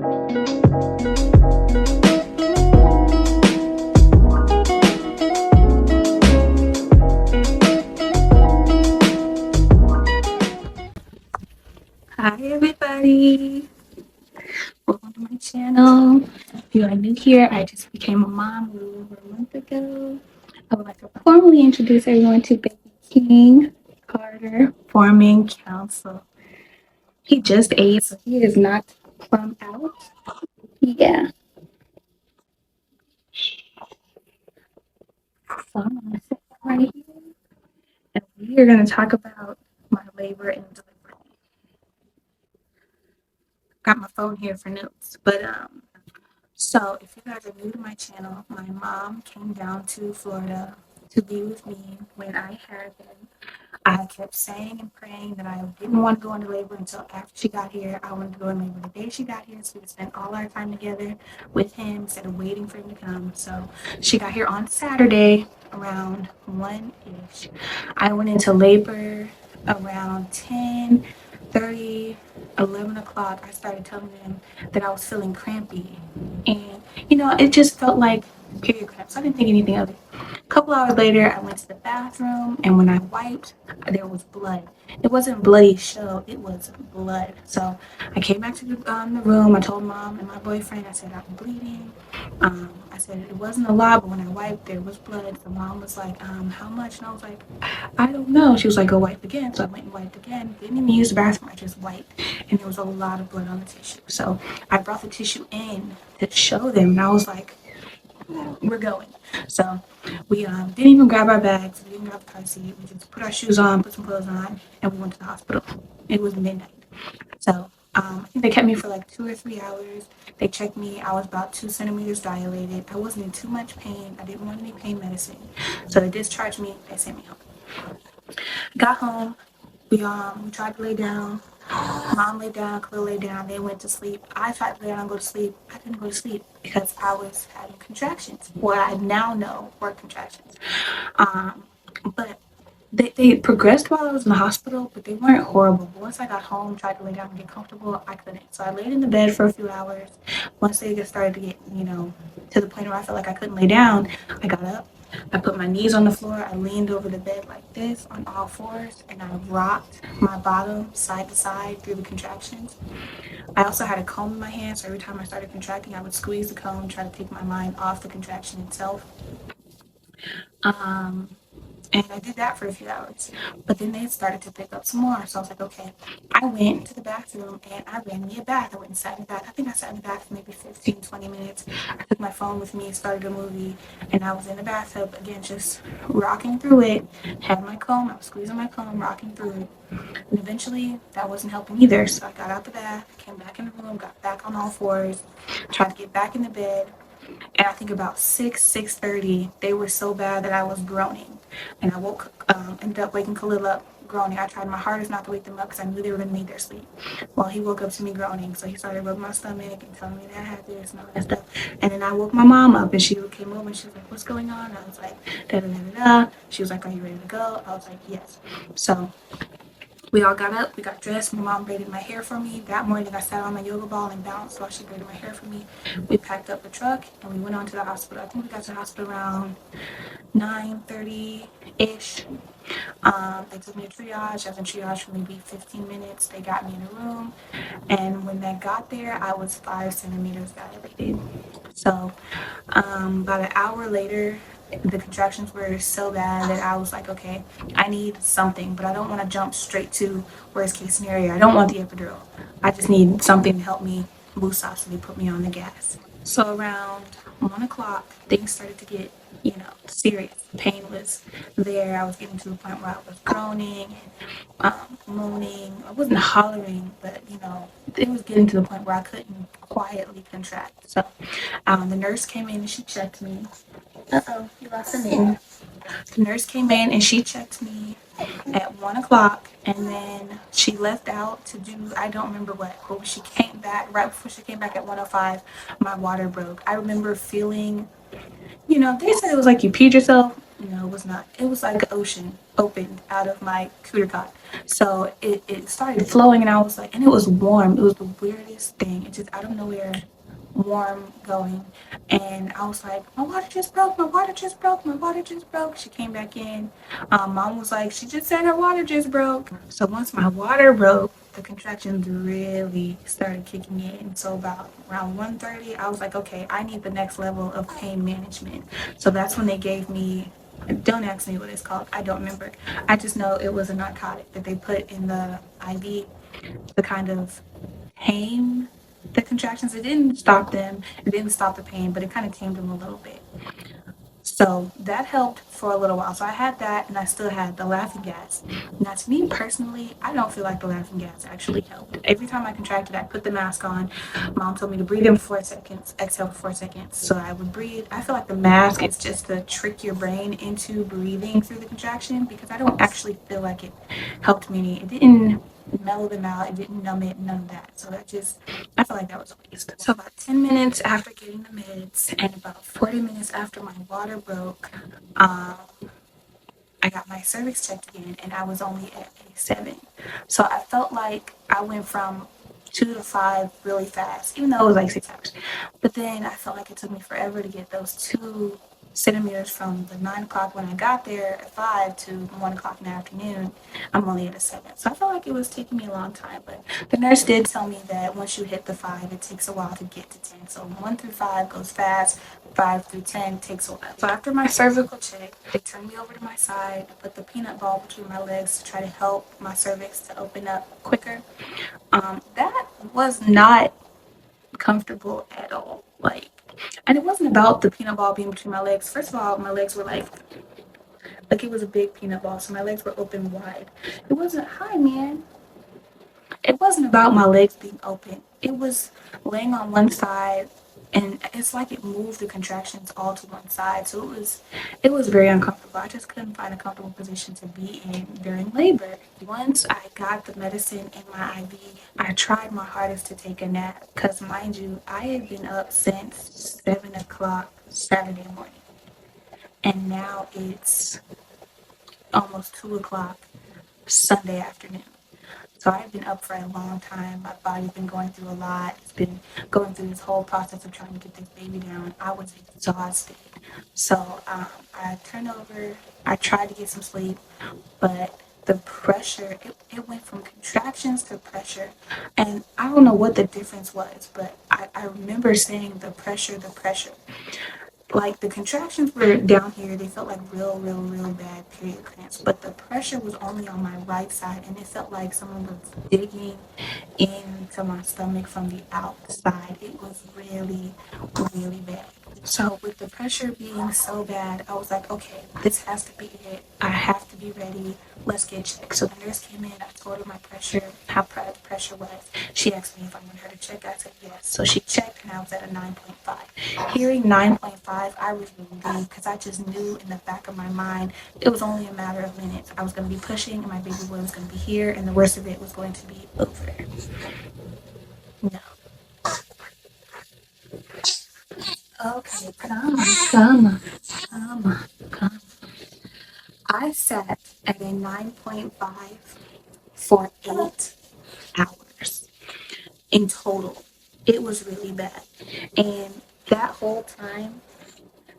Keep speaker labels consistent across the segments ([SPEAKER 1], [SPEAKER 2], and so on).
[SPEAKER 1] Hi everybody, welcome to my channel. If you are new here, I just became a mom a little over a month ago. I would like to formally introduce everyone to baby King Carter Forming Council. He just ate, so he is not plumb out. Yeah, so I'm gonna sit right here and we are gonna talk about my labor and delivery. Got my phone here for notes, but so, if you guys are new to my channel, my mom came down to Florida to be with me when I had him. I kept saying and praying that I didn't want to go into labor until after she got here. I wanted to go in labor the day she got here so we could spend all our time together with him instead of waiting for him to come. So, she got here on Saturday around 1 ish. I went into labor around 10:30, 11 o'clock. I started telling them that I was feeling crampy. And, it just felt like period cramps. I didn't think anything of it. A couple hours later, I went to the bathroom, and when I wiped, there was blood. It wasn't bloody show, it was blood. So I came back to the room. I told mom and my boyfriend, I said, I'm bleeding. I said, it wasn't a lot, but when I wiped, there was blood. So mom was like, how much? And I was like, I don't know. She was like, go wipe again. So I went and wiped again. Didn't even use the bathroom. I just wiped. And there was a lot of blood on the tissue. So I brought the tissue in to show them. And I was like, we're going. So we didn't even grab our bags. We didn't grab the car seat. We just put our shoes on, put some clothes on, and we went to the hospital. It was midnight. So I think they kept me for like 2 or 3 hours. They checked me. I was about 2 centimeters dilated. I wasn't in too much pain. I didn't want any pain medicine. So they discharged me. They sent me home. Got home. We tried to lay down. Mom laid down, Khalil laid down, they went to sleep. I tried to lay down and go to sleep. I couldn't go to sleep because I was having contractions. What I now know were contractions. Um, but they progressed while I was in the hospital, but they weren't horrible. But once I got home, tried to lay down and get comfortable, I couldn't. So I laid in the bed for a few hours. Once they started to get, to the point where I felt like I couldn't lay down, I got up. I put my knees on the floor. I leaned over the bed like this on all fours, and I rocked my bottom side to side through the contractions. I also had a comb in my hand, so every time I started contracting, I would squeeze the comb, try to take my mind off the contraction itself. Um, and I did that for a few hours. But then they started to pick up some more. So I was like, okay. I went to the bathroom and I ran me a bath. I went and sat in the bath. I think I sat in the bath for maybe 15, 20 minutes. I took my phone with me, started a movie, and I was in the bathtub again, just rocking through it. Had my comb, I was squeezing my comb, rocking through it. And eventually that wasn't helping either. So I got out the bath, came back in the room, got back on all fours, tried to get back in the bed. And I think about 6:30, they were so bad that I was groaning. And I ended up waking Khalil up groaning. I tried my hardest not to wake them up because I knew they were going to need their sleep. Well, he woke up to me groaning. So he started rubbing my stomach and telling me that I had this and all that stuff. And then I woke my mom up and she came over and she was like, what's going on? And I was like, da da da da da. She was like, are you ready to go? I was like, yes. So we all got up, we got dressed. My mom braided my hair for me. That morning, I sat on my yoga ball and bounced while she braided my hair for me. We packed up the truck and we went on to the hospital. I think we got to the hospital around 9:30-ish. They took me to triage. I was in triage for maybe 15 minutes. They got me in a room. And when they got there, I was 5 centimeters dilated. So about an hour later, the contractions were so bad that I was like, okay, I need something, but I don't want to jump straight to worst case scenario. I don't want the epidural. I just need something to help me boost off so they put me on the gas. So around 1 o'clock, things started to get, serious. Pain was there. I was getting to the point where I was groaning and moaning. I wasn't hollering, but, it was getting to the point where I couldn't quietly contract. So the nurse came in and she checked me. Uh-oh, you lost a name. The nurse came in and she checked me at 1 o'clock, and then she left out to do, I don't remember what, but when she came back, right before she came back at 1:05, my water broke. I remember feeling, they said it was like you peed yourself. No, it was not. It was like an ocean opened out of my cooter cot. So it started flowing, and I was like, and it was warm. It was the weirdest thing. It just out of nowhere, warm going. And I was like, my water just broke, my water just broke, my water just broke. She came back in. Mom was like, she just said her water just broke. So once my water broke, the contractions really started kicking in. So about around 1:30, I was like, okay, I need the next level of pain management. So that's when they gave me, don't ask me what it's called. I don't remember. I just know it was a narcotic that they put in the IV to kind of tame the contractions. It didn't stop them. It didn't stop the pain, but it kind of tamed them a little bit. So that helped for a little while. So I had that, and I still had the laughing gas. Now, to me personally, I don't feel like the laughing gas actually helped. Every time I contracted, I put the mask on. Mom told me to breathe in for 4 seconds, exhale for 4 seconds. So I would breathe. I feel like the mask is just to trick your brain into breathing through the contraction, because I don't actually feel like it helped me any. It didn't mellow them out. It didn't numb it, none of that. So that just, I feel like that was a waste. So about 10 minutes after getting the meds and about 40 minutes after my water broke, um, I got my cervix checked again, and I was only at a 7. So I felt like I went from 2 to 5 really fast, even though it was like 6 hours. But then I felt like it took me forever to get those 2 centimeters from the 9 o'clock when I got there at 5 to 1 o'clock in the afternoon. I'm only at a 7. So I felt like it was taking me a long time. But the nurse did tell me that once you hit the 5, it takes a while to get to 10. So 1 through 5 goes fast, 5 through 10 takes a while. So after my cervical check, they turned me over to my side, put the peanut ball between my legs to try to help my cervix to open up quicker. That was not comfortable at all. Like, and it wasn't about the peanut ball being between my legs. First of all, my legs were like it was a big peanut ball, so my legs were open wide. It wasn't, hi man, it wasn't about my legs being open. It was laying on one side, and it's like it moved the contractions all to one side. So it was very uncomfortable. I just couldn't find a comfortable position to be in during labor. Once I got the medicine in my IV, I tried my hardest to take a nap, because mind you, I had been up since 7 o'clock Saturday morning, and now it's almost 2 o'clock Sunday afternoon. So I've been up for a long time. My body's been going through a lot. It's been going through this whole process of trying to get this baby down. I was exhausted. So I turned over. I tried to get some sleep, but the pressure, it went from contractions to pressure. And I don't know what the difference was, but I remember saying the pressure, the pressure. Like the contractions were down here, they felt like real bad period cramps, but the pressure was only on my right side, and it felt like someone was digging into my stomach from the outside. It was really bad. So with the pressure being so bad, I was like, okay, this has to be it. I have to be ready. Let's get checked. So the nurse came in. I told her my pressure, how bad the pressure was. She asked me if I wanted her to check. I said yes. So she checked, and I was at a 9.5. Hearing 9.5, I was relieved, because I just knew in the back of my mind it was only a matter of minutes. I was going to be pushing, and my baby boy was going to be here, and the worst of it was going to be over. No. Okay, come. I sat at a 9.5 for 8 hours in total. It was really bad. And that whole time,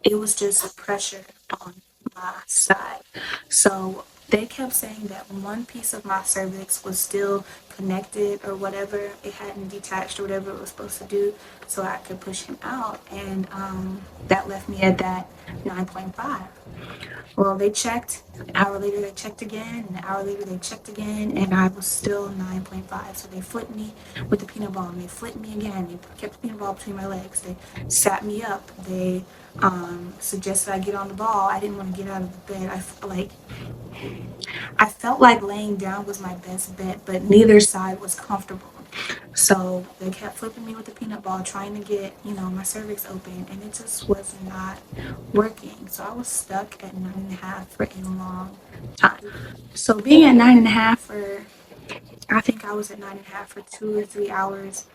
[SPEAKER 1] it was just pressure on my side. So they kept saying that one piece of my cervix was still connected or whatever. It hadn't detached or whatever it was supposed to do, so I could push him out. And that left me at that 9.5. Well, they checked. An hour later, they checked again. And an hour later, they checked again. And I was still 9.5. So they flipped me with the peanut ball. And they flipped me again. They kept the peanut ball between my legs. They sat me up. They suggested I get on the ball. I didn't want to get out of the bed. I felt like laying down was my best bet, but neither side was comfortable. So they kept flipping me with the peanut ball, trying to get, my cervix open, and it just was not working. So I was stuck at 9.5 for a long time. So being at 9.5 for, I think I was at 9.5 for 2 or 3 hours,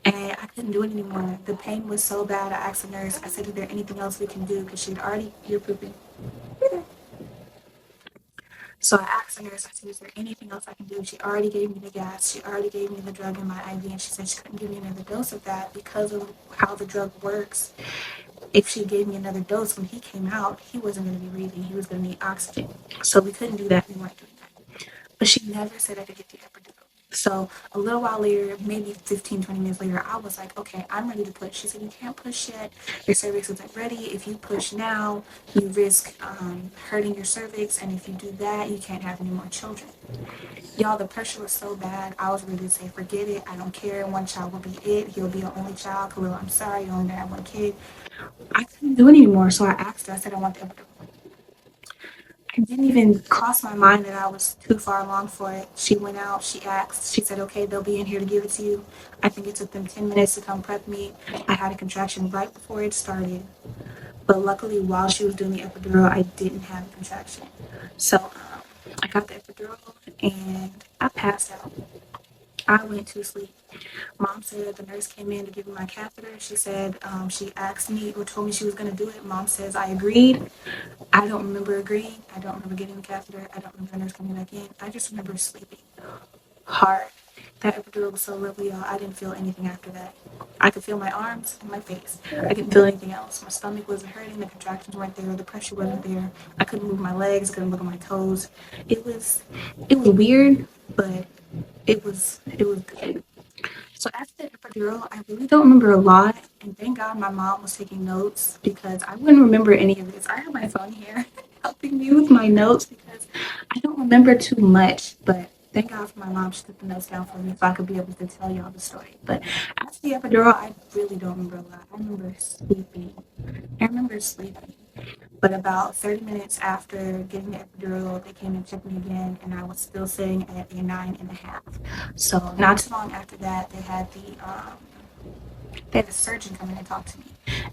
[SPEAKER 1] and I couldn't do it anymore. The pain was so bad. I asked the nurse, I said, is there anything else we can do? Because she'd already, you're pooping. So I asked the nurse, I said, is there anything else I can do? She already gave me the gas. She already gave me the drug in my IV, and she said she couldn't give me another dose of that because of how the drug works. If she gave me another dose when he came out, he wasn't going to be breathing. He was going to need oxygen. So we couldn't do that. We weren't doing that. But she never said I could get the epidural. So a little while later, maybe 15, 20 minutes later, I was like, okay, I'm ready to push. She said, you can't push yet. Your cervix isn't ready. If you push now, you risk hurting your cervix. And if you do that, you can't have any more children. Y'all, the pressure was so bad. I was ready to say, forget it. I don't care. One child will be it. He'll be your only child. Khalil, I'm sorry. You're only going to have one kid. I couldn't do it anymore. So I asked her, I said, I want the epidural. It didn't even cross my mind that I was too far along for it. She went out, she asked, she said, okay, they'll be in here to give it to you. I think it took them 10 minutes to come prep me. I had a contraction right before it started. But luckily, while she was doing the epidural, I didn't have a contraction. So I got the epidural and I passed out. I went to sleep. Mom said the nurse came in to give me my catheter. She said she asked me or told me she was going to do it. Mom says I agreed. I don't remember agreeing. I don't remember getting the catheter. I don't remember the nurse coming back in. I just remember sleeping hard. That epidural was so lovely, y'all. I didn't feel anything after that. I could feel my arms and my face. I didn't feel anything else. My stomach wasn't hurting. The contractions weren't there. The pressure wasn't there. I couldn't move my legs. Couldn't look at my toes. It was, it was weird, but it was good. So after the epidural, I really don't remember a lot, and thank God my mom was taking notes because I wouldn't remember any of this. I have my phone here helping me with my notes because I don't remember too much, but thank God for my mom. She took the notes down for me so I could be able to tell y'all the story. But after the epidural, I really don't remember a lot. I remember sleeping. I remember sleeping. But about 30 minutes after getting the epidural, they came and checked me again, and I was still sitting at a 9.5. So not too long after that, they had a surgeon come in and talk to me.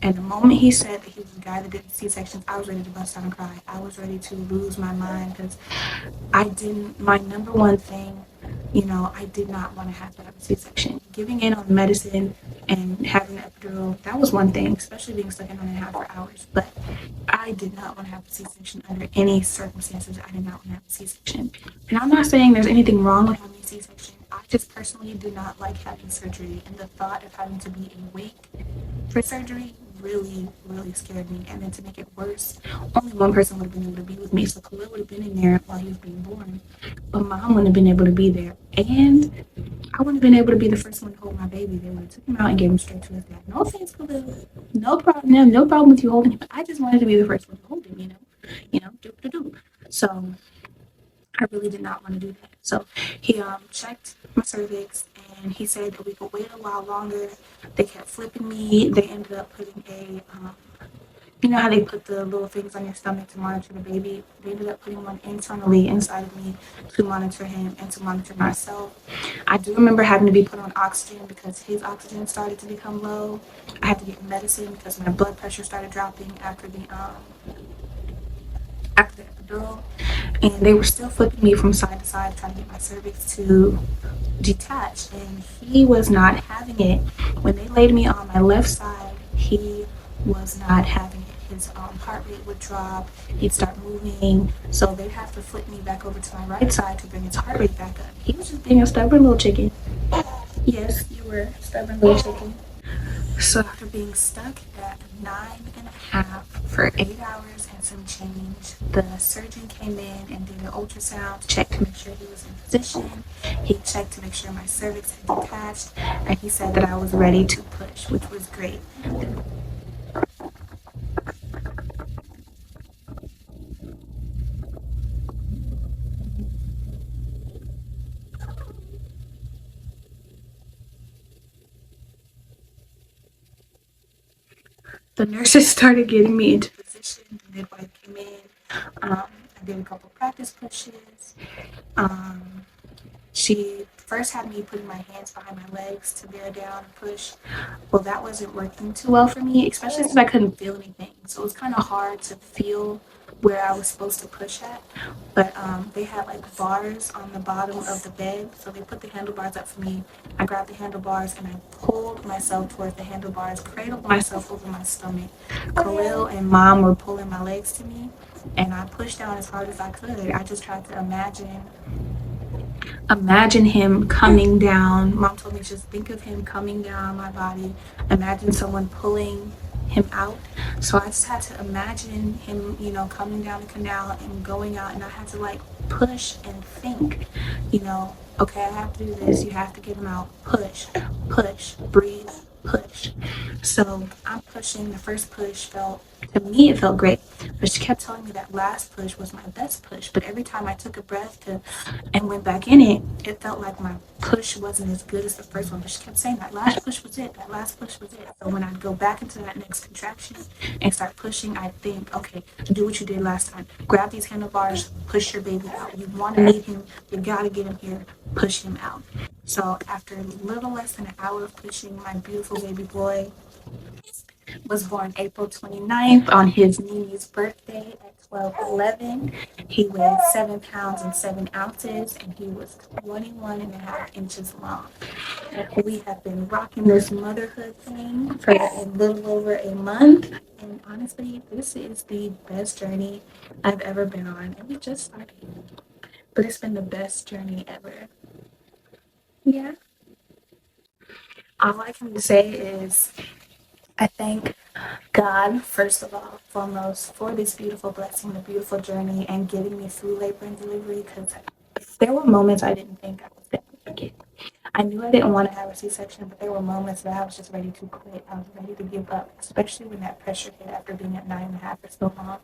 [SPEAKER 1] And the moment he said that he was the guy that did the C-sections, I was ready to bust out and cry. I was ready to lose my mind because my number one thing, I did not want to have to have a C-section. Giving in on medicine and having an epidural, that was one thing, especially being stuck in 9.5 for hours. But I did not want to have a C-section under any circumstances. I did not want to have a C-section. And I'm not saying there's anything wrong with having a C-section. I just personally do not like having surgery. And the thought of having to be awake for surgery really, really scared me. And then to make it worse, only one person would have been able to be with me. So Khalil would have been in there while he was being born. But mom wouldn't have been able to be there. And I wouldn't have been able to be the first one to hold my baby. They would have took him out and gave him straight to his dad. No offense, Khalil. No problem. No problem with you holding him. I just wanted to be the first one to hold him, do. So I really did not want to do that. So he checked my cervix and he said that we could wait a while longer. They kept flipping me. They ended up putting you know how they put the little things on your stomach to monitor the baby? They ended up putting one internally inside of me to monitor him and to monitor myself. I do remember having to be put on oxygen because his oxygen started to become low. I had to get medicine because my blood pressure started dropping after the epidural, and they were still flipping me from side to side trying to get my cervix to detach, and he was not having it. When they laid me on my left side, he was not having it. His heart rate would drop, he'd start moving, so they'd have to flip me back over to my right side to bring his heart rate back up. He was just being a stubborn little chicken. Yes, you were a stubborn little chicken. So after being stuck at 9.5 for 8 hours and some change, the surgeon came in and did an ultrasound, checked to make sure he was in position. He checked to make sure my cervix had detached, and he said that I was ready to push, which was great. The nurses started getting me into position. The midwife came in. I did a couple practice pushes. Um, She first had me putting my hands behind my legs to bear down and push. Well, that wasn't working too well for me, especially since I couldn't feel anything. So it was kind of hard to feel where I was supposed to push at, but they had like bars on the bottom of the bed, so they put the handlebars up for me. I grabbed the handlebars and I pulled myself towards the handlebars, cradled myself over my stomach. Khalil and Mom were pulling my legs to me, and I pushed down as hard as I could. I just tried to imagine him coming down. Mom told me just think of him coming down my body. Imagine someone pulling him out. So I just had to imagine him, coming down the canal and going out, and I had to like push and think, okay, I have to do this. You have to get him out. Push, push, breathe, push. So I'm pushing. The first push to me, it felt great. But she kept telling me that last push was my best push. But every time I took a breath and went back in it, it felt like my push wasn't as good as the first one. But she kept saying that last push was it. That last push was it. So when I'd go back into that next contraction and start pushing, I'd think, okay, do what you did last time. Grab these handlebars, push your baby out. You want to need him. You got to get him here. Push him out. So after a little less than an hour of pushing, my beautiful baby boy was born April 29th on his Nini's birthday at 12:11. He weighed 7 pounds and 7 ounces, and he was 21.5 inches long. We have been rocking this motherhood thing for a little over a month, and honestly, this is the best journey I've ever been on, and we just started. But it's been the best journey ever. Yeah. All I can say is I thank God, first of all, foremost, for this beautiful blessing, the beautiful journey, and getting me through labor and delivery, because there were moments I didn't think I was going to make it. I knew I didn't want to have a C-section, but there were moments that I was just ready to quit. I was ready to give up, especially when that pressure hit after being at 9.5 for so long.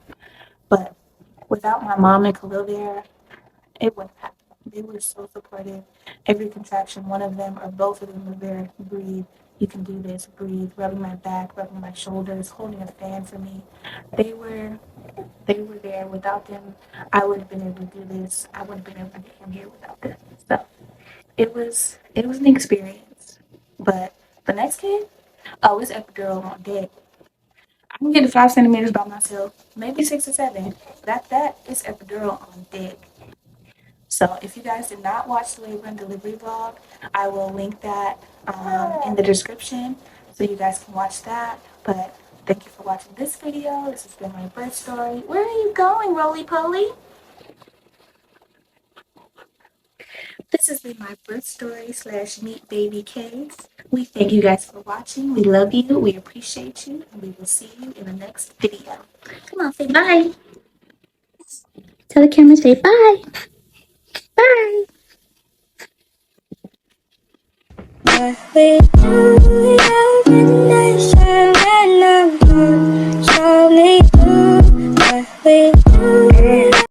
[SPEAKER 1] But without my mom and Khalil there, it wouldn't happen. They were so supportive. Every contraction, one of them or both of them were there. Breathe. You can do this. Breathe. Rubbing my back, rubbing my shoulders, holding a fan for me. They were there. Without them, I wouldn't have been able to do this. I wouldn't have been able to get him here without them. So it was an experience. But the next kid, oh, it's epidural on deck. I can get to 5 centimeters by myself, maybe 6 or 7. That is epidural on deck. So if you guys did not watch the labor and delivery vlog, I will link that in the description so you guys can watch that. But thank you for watching this video. This has been my birth story. Where are you going, roly-poly? This has been my birth story / meet baby case. We thank you guys for watching. We love you. We appreciate you. And we will see you in the next video. Come on, say bye. Tell the camera, say bye. Bye. What we do every nation and show me what we do.